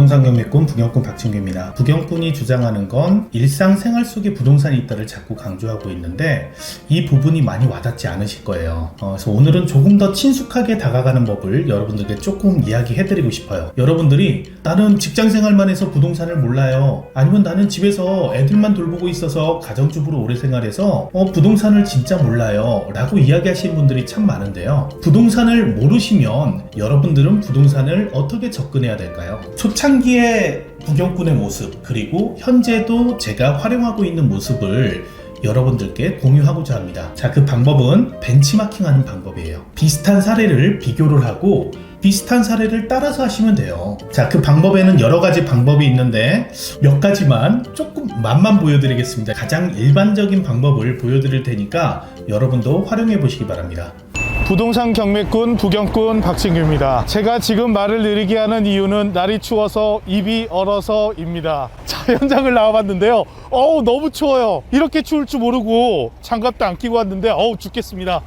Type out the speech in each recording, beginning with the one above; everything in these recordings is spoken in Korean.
부동산 경매꾼 부경꾼 박진규입니다. 부경꾼이 주장하는 건 일상생활 속에 부동산이 있다를 자꾸 강조하고 있는데 이 부분이 많이 와닿지 않으실 거예요. 그래서 오늘은 조금 더 친숙하게 다가가는 법을 여러분들께 조금 이야기해드리고 싶어요. 여러분들이 나는 직장생활만 해서 부동산을 몰라요. 아니면 나는 집에서 애들만 돌보고 있어서 가정주부로 오래 생활해서 부동산을 진짜 몰라요 라고 이야기하시는 분들이 참 많은데요. 부동산을 모르시면 여러분들은 부동산을 어떻게 접근해야 될까요? 초창기의 부경꾼의 모습, 그리고 현재도 제가 활용하고 있는 모습을 여러분들께 공유하고자 합니다. 자, 그 방법은 벤치마킹하는 방법이에요. 비슷한 사례를 비교를 하고 비슷한 사례를 따라서 하시면 돼요. 자, 그 방법에는 여러 가지 방법이 있는데 몇 가지만 조금 맛만 보여드리겠습니다. 가장 일반적인 방법을 보여드릴 테니까 여러분도 활용해 보시기 바랍니다. 부동산 경매꾼 부경꾼 박진규입니다. 제가 지금 말을 느리게 하는 이유는 날이 추워서 입이 얼어서입니다. 자, 현장을 나와봤는데요. 너무 추워요. 이렇게 추울 줄 모르고 장갑도 안 끼고 왔는데 죽겠습니다.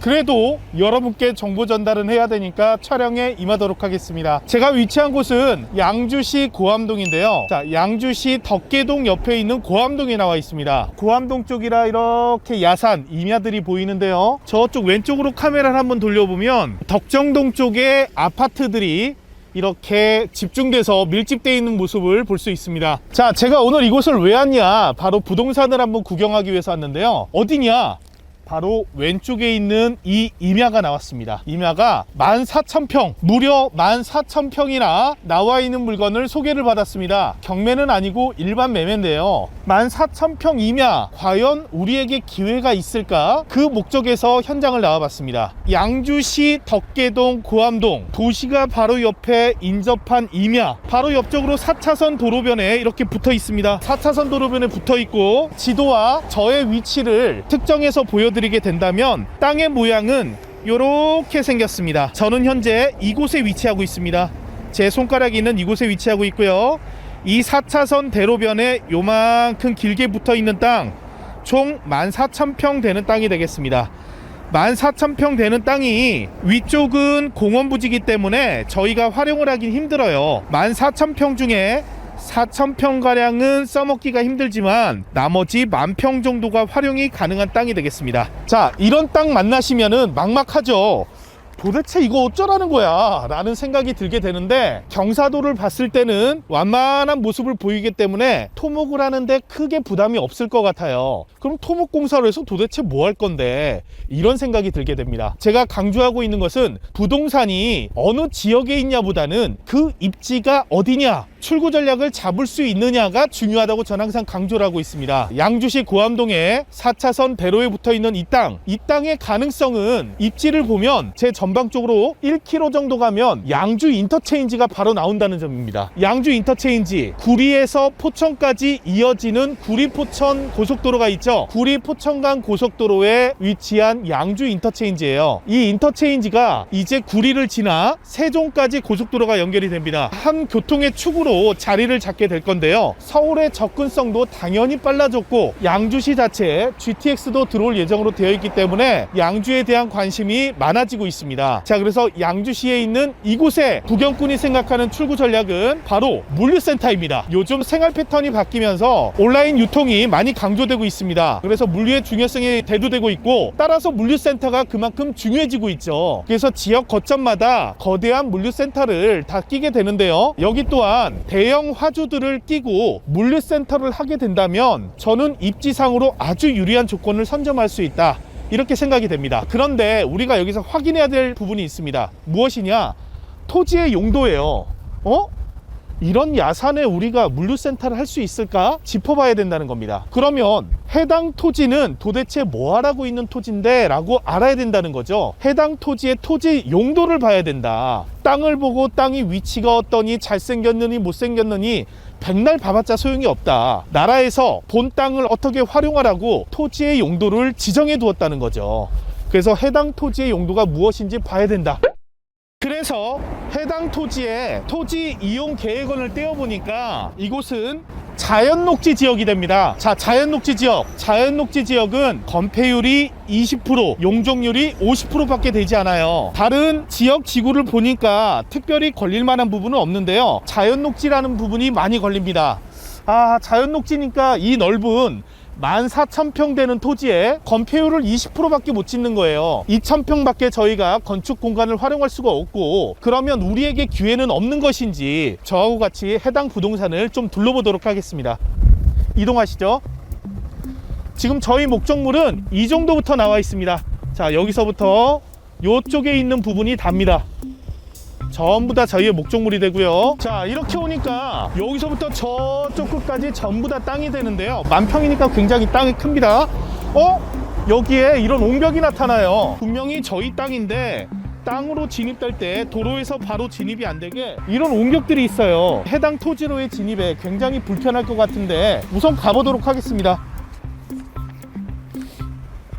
그래도 여러분께 정보 전달은 해야 되니까 촬영에 임하도록 하겠습니다. 제가 위치한 곳은 양주시 고암동인데요. 자, 양주시 덕계동 옆에 있는 고암동에 나와 있습니다. 고암동 쪽이라 이렇게 야산, 임야들이 보이는데요. 저쪽 왼쪽으로 카메라를 한번 돌려보면 덕정동 쪽에 아파트들이 이렇게 집중돼서 밀집되어 있는 모습을 볼 수 있습니다. 자, 제가 오늘 이곳을 왜 왔냐, 바로 부동산을 한번 구경하기 위해서 왔는데요. 어디냐? 바로 왼쪽에 있는 이 임야가 나왔습니다. 임야가 14,000평, 무려 14,000평이나 나와 있는 물건을 소개를 받았습니다. 경매는 아니고 일반 매매인데요. 14,000평 임야, 과연 우리에게 기회가 있을까? 그 목적에서 현장을 나와봤습니다. 양주시 덕계동 고암동, 도시가 바로 옆에 인접한 임야, 바로 옆쪽으로 4차선 도로변에 이렇게 붙어 있습니다. 4차선 도로변에 붙어 있고 지도와 저의 위치를 특정해서 보여드리게 된다면 땅의 모양은 이렇게 생겼습니다. 저는 현재 이곳에 위치하고 있습니다. 제 손가락이 있는 이곳에 위치하고 있고요. 이 4차선 대로변에 요만큼 길게 붙어 있는 땅, 총 14,000평 되는 땅이 되겠습니다. 14,000평 되는 땅이 위쪽은 공원부지이기 때문에 저희가 활용을 하긴 힘들어요. 14,000평 중에 4,000평가량은 써먹기가 힘들지만 나머지 10,000평 정도가 활용이 가능한 땅이 되겠습니다. 자, 이런 땅 만나시면은 막막하죠. 도대체 이거 어쩌라는 거야 라는 생각이 들게 되는데, 경사도를 봤을 때는 완만한 모습을 보이기 때문에 토목을 하는데 크게 부담이 없을 것 같아요. 그럼 토목공사로 해서 도대체 뭐 할 건데, 이런 생각이 들게 됩니다. 제가 강조하고 있는 것은 부동산이 어느 지역에 있냐보다는 그 입지가 어디냐, 출구 전략을 잡을 수 있느냐가 중요하다고 저는 항상 강조를 하고 있습니다. 양주시 고암동에 4차선 대로에 붙어있는 이 땅의 가능성은 입지를 보면 제 전방쪽으로 1km 정도 가면 양주 인터체인지가 바로 나온다는 점입니다. 양주 인터체인지, 구리에서 포천까지 이어지는 구리-포천 고속도로가 있죠. 구리-포천간 고속도로에 위치한 양주 인터체인지예요. 이 인터체인지가 이제 구리를 지나 세종까지 고속도로가 연결이 됩니다. 한 교통의 축으로 자리를 잡게 될 건데요. 서울의 접근성도 당연히 빨라졌고 양주시 자체에 GTX도 들어올 예정으로 되어 있기 때문에 양주에 대한 관심이 많아지고 있습니다. 자, 그래서 양주시에 있는 이곳에 부경꾼이 생각하는 출구 전략은 바로 물류센터입니다. 요즘 생활 패턴이 바뀌면서 온라인 유통이 많이 강조되고 있습니다. 그래서 물류의 중요성이 대두되고 있고, 따라서 물류센터가 그만큼 중요해지고 있죠. 그래서 지역 거점마다 거대한 물류센터를 다 끼게 되는데요. 여기 또한 대형 화주들을 끼고 물류센터를 하게 된다면 저는 입지상으로 아주 유리한 조건을 선점할 수 있다, 이렇게 생각이 됩니다. 그런데 우리가 여기서 확인해야 될 부분이 있습니다. 무엇이냐? 토지의 용도예요. 이런 야산에 우리가 물류센터를 할 수 있을까? 짚어봐야 된다는 겁니다. 그러면 해당 토지는 도대체 뭐 하라고 있는 토지인데? 라고 알아야 된다는 거죠. 해당 토지의 토지 용도를 봐야 된다. 땅을 보고 땅이 위치가 어떠니, 잘생겼느니 못생겼느니 백날 봐봤자 소용이 없다. 나라에서 본 땅을 어떻게 활용하라고 토지의 용도를 지정해 두었다는 거죠. 그래서 해당 토지의 용도가 무엇인지 봐야 된다. 그래서 해당 토지에 토지 이용 계획원을 떼어보니까 이곳은 자연녹지 지역이 됩니다. 자, 자연녹지 지역. 자연녹지 지역은 건폐율이 20%, 용적률이 50%밖에 되지 않아요. 다른 지역 지구를 보니까 특별히 걸릴 만한 부분은 없는데요. 자연녹지라는 부분이 많이 걸립니다. 아, 자연녹지니까 이 넓은 14,000평 되는 토지에 건폐율을 20%밖에 못 짓는 거예요. 2,000평밖에 저희가 건축 공간을 활용할 수가 없고, 그러면 우리에게 기회는 없는 것인지 저하고 같이 해당 부동산을 좀 둘러보도록 하겠습니다. 이동하시죠. 지금 저희 목적물은 이 정도부터 나와 있습니다. 자, 여기서부터 이쪽에 있는 부분이 답니다. 전부 다 저희의 목적물이 되고요. 자, 이렇게 오니까 여기서부터 저쪽 끝까지 전부 다 땅이 되는데요. 만평이니까 굉장히 땅이 큽니다. 여기에 이런 옹벽이 나타나요. 분명히 저희 땅인데 땅으로 진입될 때 도로에서 바로 진입이 안 되게 이런 옹벽들이 있어요. 해당 토지로의 진입에 굉장히 불편할 것 같은데 우선 가보도록 하겠습니다.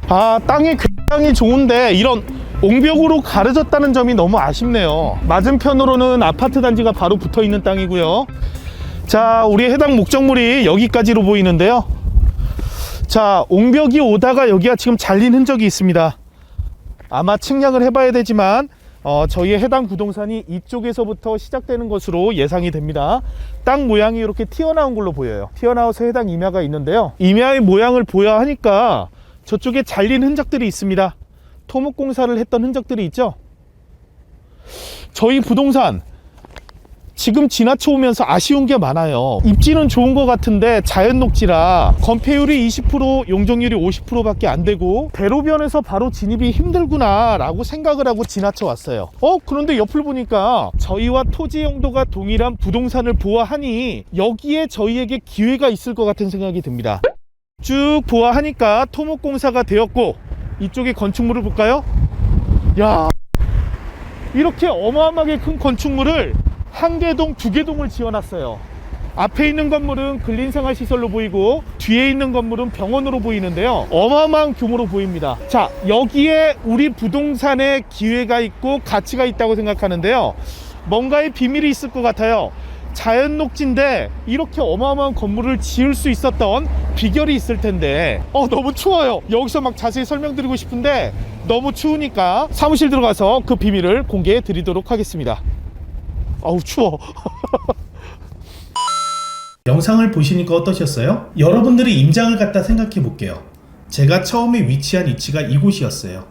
아, 땅이 굉장히 좋은데 이런 옹벽으로 가려졌다는 점이 너무 아쉽네요. 맞은편으로는 아파트 단지가 바로 붙어 있는 땅이고요. 자, 우리 해당 목적물이 여기까지로 보이는데요. 자, 옹벽이 오다가 여기가 지금 잘린 흔적이 있습니다. 아마 측량을 해봐야 되지만 저희의 해당 부동산이 이쪽에서부터 시작되는 것으로 예상이 됩니다. 땅 모양이 이렇게 튀어나온 걸로 보여요. 튀어나와서 해당 임야가 있는데요. 임야의 모양을 보여야 하니까 저쪽에 잘린 흔적들이 있습니다. 토목공사를 했던 흔적들이 있죠. 저희 부동산 지금 지나쳐 오면서 아쉬운 게 많아요. 입지는 좋은 것 같은데 자연녹지라 건폐율이 20%, 용적률이 50%밖에 안 되고 대로변에서 바로 진입이 힘들구나 라고 생각을 하고 지나쳐 왔어요. 그런데 옆을 보니까 저희와 토지 용도가 동일한 부동산을 보아하니 여기에 저희에게 기회가 있을 것 같은 생각이 듭니다. 쭉 보아하니까 토목공사가 되었고, 이쪽에 건축물을 볼까요? 야, 이렇게 어마어마하게 큰 건축물을 한 개동, 두 개동을 지어놨어요. 앞에 있는 건물은 근린생활시설로 보이고 뒤에 있는 건물은 병원으로 보이는데요. 어마어마한 규모로 보입니다. 자, 여기에 우리 부동산에 기회가 있고 가치가 있다고 생각하는데요. 뭔가의 비밀이 있을 것 같아요. 자연녹지인데 이렇게 어마어마한 건물을 지을 수 있었던 비결이 있을 텐데 너무 추워요. 여기서 막 자세히 설명드리고 싶은데 너무 추우니까 사무실 들어가서 그 비밀을 공개해 드리도록 하겠습니다. 아우, 추워. 영상을 보시니까 어떠셨어요? 여러분들이 임장을 갖다 생각해 볼게요. 제가 처음에 위치한 위치가 이곳이었어요.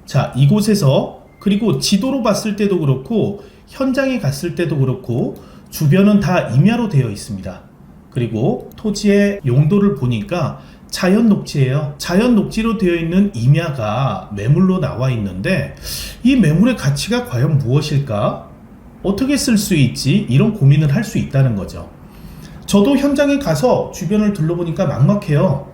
자, 이곳에서, 그리고 지도로 봤을 때도 그렇고 현장에 갔을 때도 그렇고 주변은 다 임야로 되어 있습니다. 그리고 토지의 용도를 보니까 자연녹지예요. 자연녹지로 되어 있는 임야가 매물로 나와 있는데 이 매물의 가치가 과연 무엇일까? 어떻게 쓸 수 있지? 이런 고민을 할 수 있다는 거죠. 저도 현장에 가서 주변을 둘러보니까 막막해요.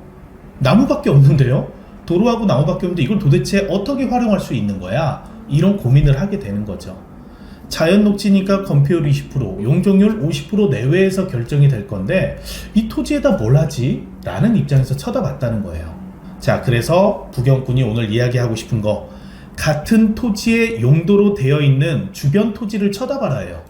나무밖에 없는데요. 도로하고 나무밖에 없는데 이걸 도대체 어떻게 활용할 수 있는 거야? 이런 고민을 하게 되는 거죠. 자연녹지니까 건폐율 20%, 용적률 50% 내외에서 결정이 될 건데 이 토지에다 뭘 하지? 라는 입장에서 쳐다봤다는 거예요. 자, 그래서 부경꾼이 오늘 이야기하고 싶은 거, 같은 토지의 용도로 되어 있는 주변 토지를 쳐다봐라요.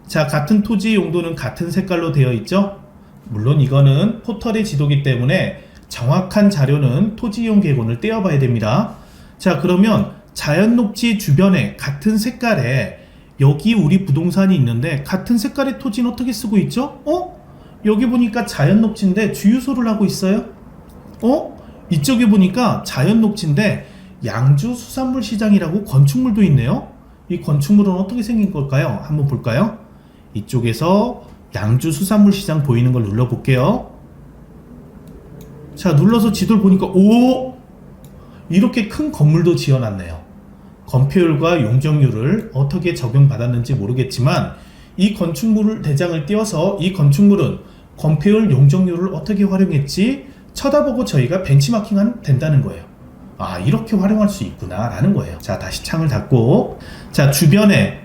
자, 같은 토지의 용도는 같은 색깔로 되어 있죠? 물론 이거는 포털의 지도기 때문에 정확한 자료는 토지이용 계획원을 떼어봐야 됩니다. 자, 그러면 자연녹지 주변에 같은 색깔에 여기 우리 부동산이 있는데 같은 색깔의 토지는 어떻게 쓰고 있죠? 여기 보니까 자연녹지인데 주유소를 하고 있어요. 이쪽에 보니까 자연녹지인데 양주수산물시장이라고 건축물도 있네요. 이 건축물은 어떻게 생긴 걸까요? 한번 볼까요? 이쪽에서 양주수산물시장 보이는 걸 눌러볼게요. 자, 눌러서 지도를 보니까 이렇게 큰 건물도 지어놨네요. 건폐율과 용적률을 어떻게 적용받았는지 모르겠지만 이 건축물 대장을 띄워서 이 건축물은 건폐율, 용적률을 어떻게 활용했지 쳐다보고 저희가 벤치마킹하면 된다는 거예요. 아, 이렇게 활용할 수 있구나 라는 거예요. 자, 다시 창을 닫고, 자, 주변에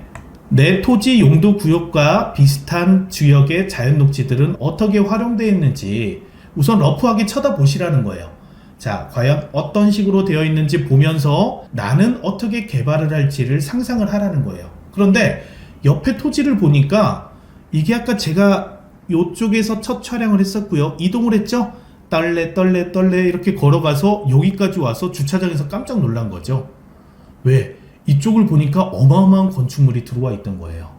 내 토지 용도 구역과 비슷한 지역의 자연녹지들은 어떻게 활용되어 있는지 우선 러프하게 쳐다보시라는 거예요. 자, 과연 어떤 식으로 되어 있는지 보면서 나는 어떻게 개발을 할지를 상상을 하라는 거예요. 그런데 옆에 토지를 보니까 이게 아까 제가 요쪽에서 첫 촬영을 했었고요. 이동을 했죠. 떨레 이렇게 걸어가서 여기까지 와서 주차장에서 깜짝 놀란 거죠. 왜? 이쪽을 보니까 어마어마한 건축물이 들어와 있던 거예요.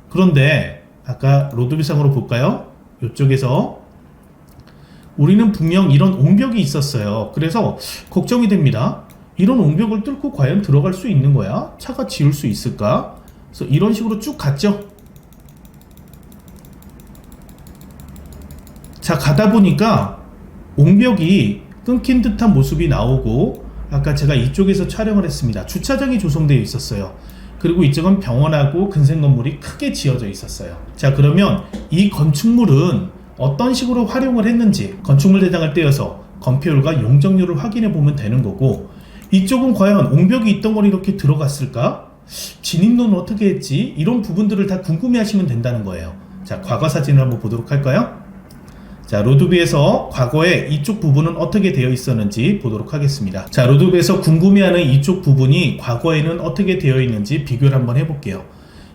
그런데 아까 로드뷰상으로 볼까요? 이쪽에서 우리는 분명 이런 옹벽이 있었어요. 그래서 걱정이 됩니다. 이런 옹벽을 뚫고 과연 들어갈 수 있는 거야? 차가 지울 수 있을까? 그래서 이런 식으로 쭉 갔죠. 자, 가다 보니까 옹벽이 끊긴 듯한 모습이 나오고, 아까 제가 이쪽에서 촬영을 했습니다. 주차장이 조성되어 있었어요. 그리고 이쪽은 병원하고 근생 건물이 크게 지어져 있었어요. 자, 그러면 이 건축물은 어떤 식으로 활용을 했는지 건축물 대장을 떼어서 건폐율과 용적률을 확인해 보면 되는 거고, 이쪽은 과연 옹벽이 있던 걸 이렇게 들어갔을까? 진입로는 어떻게 했지? 이런 부분들을 다 궁금해 하시면 된다는 거예요. 자, 과거 사진을 한번 보도록 할까요? 자, 로드뷰에서 과거에 이쪽 부분은 어떻게 되어 있었는지 보도록 하겠습니다. 자, 로드뷰에서 궁금해하는 이쪽 부분이 과거에는 어떻게 되어 있는지 비교를 한번 해볼게요.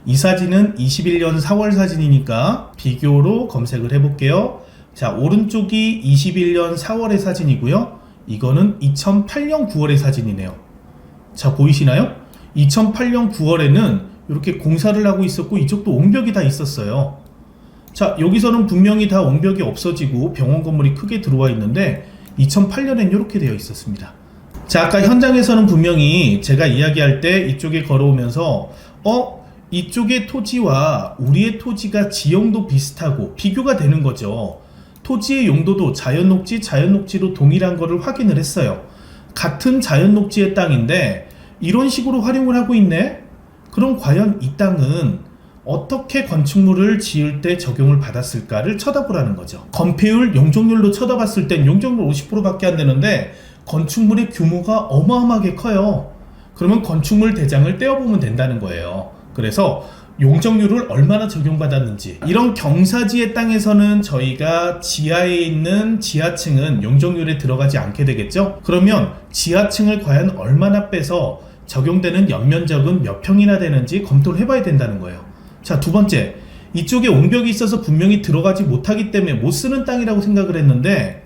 이 사진은 21년 4월 사진이니까 비교로 검색을 해볼게요. 자, 오른쪽이 21년 4월의 사진이고요. 이거는 2008년 9월의 사진이네요. 자, 보이시나요? 2008년 9월에는 이렇게 공사를 하고 있었고, 이쪽도 옹벽이 다 있었어요. 자, 여기서는 분명히 다 옹벽이 없어지고 병원 건물이 크게 들어와 있는데 2008년엔 이렇게 되어 있었습니다. 자, 아까 현장에서는 분명히 제가 이야기할 때 이쪽에 걸어오면서 이쪽의 토지와 우리의 토지가 지형도 비슷하고 비교가 되는 거죠. 토지의 용도도 자연녹지로 동일한 거를 확인을 했어요. 같은 자연녹지의 땅인데 이런 식으로 활용을 하고 있네? 그럼 과연 이 땅은 어떻게 건축물을 지을 때 적용을 받았을까를 쳐다보라는 거죠. 건폐율, 용적률로 쳐다봤을 땐 용적률 50%밖에 안 되는데 건축물의 규모가 어마어마하게 커요. 그러면 건축물 대장을 떼어보면 된다는 거예요. 그래서 용적률을 얼마나 적용받았는지, 이런 경사지의 땅에서는 저희가 지하에 있는 지하층은 용적률에 들어가지 않게 되겠죠. 그러면 지하층을 과연 얼마나 빼서 적용되는 연면적은 몇 평이나 되는지 검토를 해봐야 된다는 거예요. 자, 두 번째, 이쪽에 옹벽이 있어서 분명히 들어가지 못하기 때문에 못 쓰는 땅이라고 생각을 했는데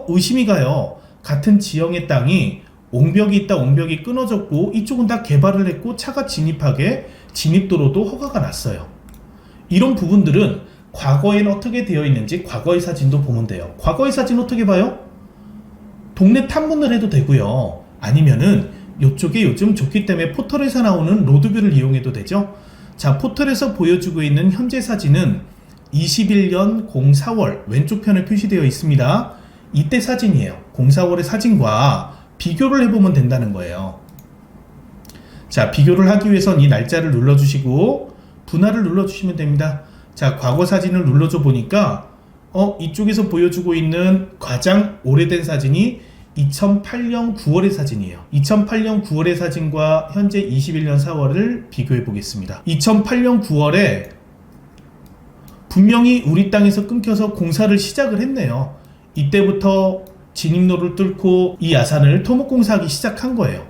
의심이 가요. 같은 지형의 땅이 옹벽이 있다 옹벽이 끊어졌고 이쪽은 다 개발을 했고 차가 진입하게 진입도로도 허가가 났어요. 이런 부분들은 과거에는 어떻게 되어 있는지 과거의 사진도 보면 돼요. 과거의 사진 어떻게 봐요? 동네 탐문을 해도 되고요. 아니면은 이쪽에 요즘 좋기 때문에 포털에서 나오는 로드뷰를 이용해도 되죠. 자, 포털에서 보여주고 있는 현재 사진은 21년 04월 왼쪽 편에 표시되어 있습니다. 이때 사진이에요. 04월의 사진과 비교를 해보면 된다는 거예요. 자, 비교를 하기 위해선 이 날짜를 눌러주시고 분할을 눌러주시면 됩니다. 자, 과거 사진을 눌러줘 보니까 이쪽에서 보여주고 있는 가장 오래된 사진이 2008년 9월의 사진이에요. 2008년 9월의 사진과 현재 21년 4월을 비교해 보겠습니다. 2008년 9월에 분명히 우리 땅에서 끊겨서 공사를 시작을 했네요. 이때부터 진입로를 뚫고 이 야산을 토목공사하기 시작한 거예요.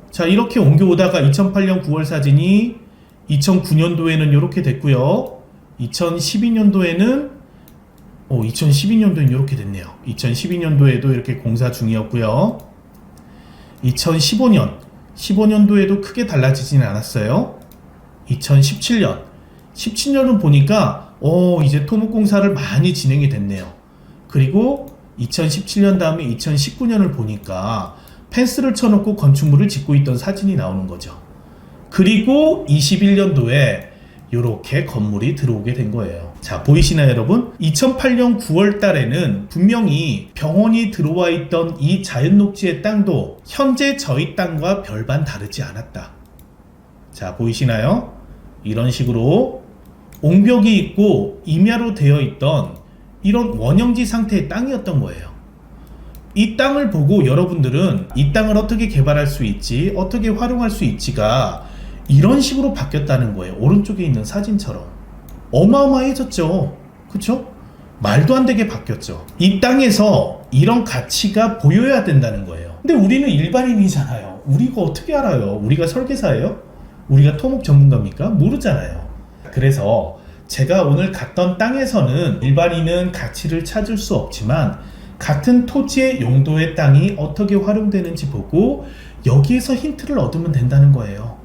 자, 이렇게 옮겨오다가 2008년 9월 사진이 2009년도에는 이렇게 됐고요. 2012년도에는 이렇게 됐네요. 2012년도에도 이렇게 공사 중이었고요. 15년도에도 크게 달라지지는 않았어요. 17년은 보니까 이제 토목공사를 많이 진행이 됐네요. 그리고 2017년 다음에 2019년을 보니까 펜스를 쳐놓고 건축물을 짓고 있던 사진이 나오는 거죠. 그리고 21년도에 이렇게 건물이 들어오게 된 거예요. 자, 보이시나요, 여러분? 2008년 9월 달에는 분명히 병원이 들어와 있던 이 자연녹지의 땅도 현재 저희 땅과 별반 다르지 않았다. 자, 보이시나요? 이런 식으로 옹벽이 있고 임야로 되어 있던 이런 원형지 상태의 땅이었던 거예요. 이 땅을 보고 여러분들은 이 땅을 어떻게 개발할 수 있지, 어떻게 활용할 수 있지가 이런 식으로 바뀌었다는 거예요. 오른쪽에 있는 사진처럼. 어마어마해졌죠. 그쵸? 말도 안 되게 바뀌었죠. 이 땅에서 이런 가치가 보여야 된다는 거예요. 근데 우리는 일반인이잖아요. 우리가 어떻게 알아요? 우리가 설계사예요? 우리가 토목 전문가입니까? 모르잖아요. 그래서 제가 오늘 갔던 땅에서는 일반인은 가치를 찾을 수 없지만 같은 토지의 용도의 땅이 어떻게 활용되는지 보고 여기에서 힌트를 얻으면 된다는 거예요.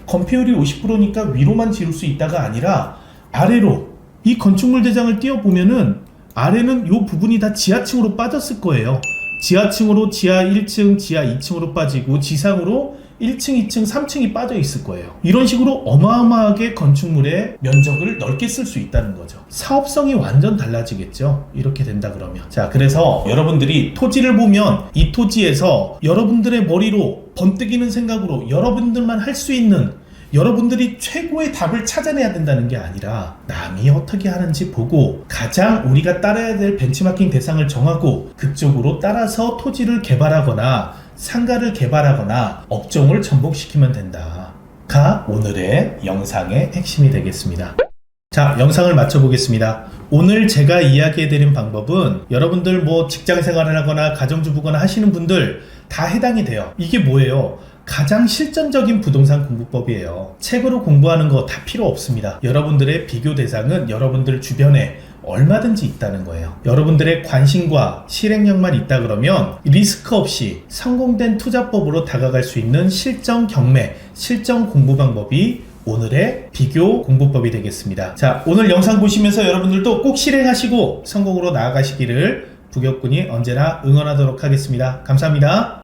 건폐율이 50%니까 위로만 지을 수 있다가 아니라 아래로 이 건축물 대장을 띄워보면은 아래는 이 부분이 다 지하층으로 빠졌을 거예요. 지하층으로 지하 1층, 지하 2층으로 빠지고 지상으로 1층, 2층, 3층이 빠져 있을 거예요. 이런 식으로 어마어마하게 건축물의 면적을 넓게 쓸 수 있다는 거죠. 사업성이 완전 달라지겠죠. 이렇게 된다 그러면. 자, 그래서 여러분들이 토지를 보면 이 토지에서 여러분들의 머리로 번뜩이는 생각으로 여러분들만 할 수 있는 여러분들이 최고의 답을 찾아내야 된다는 게 아니라 남이 어떻게 하는지 보고 가장 우리가 따라야 될 벤치마킹 대상을 정하고 그쪽으로 따라서 토지를 개발하거나 상가를 개발하거나 업종을 접목시키면 된다가 오늘의 영상의 핵심이 되겠습니다. 자, 영상을 마쳐보겠습니다. 오늘 제가 이야기해드린 방법은 여러분들 뭐 직장 생활을 하거나 가정주부거나 하시는 분들 다 해당이 돼요. 이게 뭐예요? 가장 실전적인 부동산 공부법이에요. 책으로 공부하는 거 다 필요 없습니다. 여러분들의 비교 대상은 여러분들 주변에 얼마든지 있다는 거예요. 여러분들의 관심과 실행력만 있다 그러면 리스크 없이 성공된 투자법으로 다가갈 수 있는 실전 경매, 실전 공부 방법이 오늘의 비교 공부법이 되겠습니다. 자, 오늘 영상 보시면서 여러분들도 꼭 실행하시고 성공으로 나아가시기를 부격군이 언제나 응원하도록 하겠습니다. 감사합니다.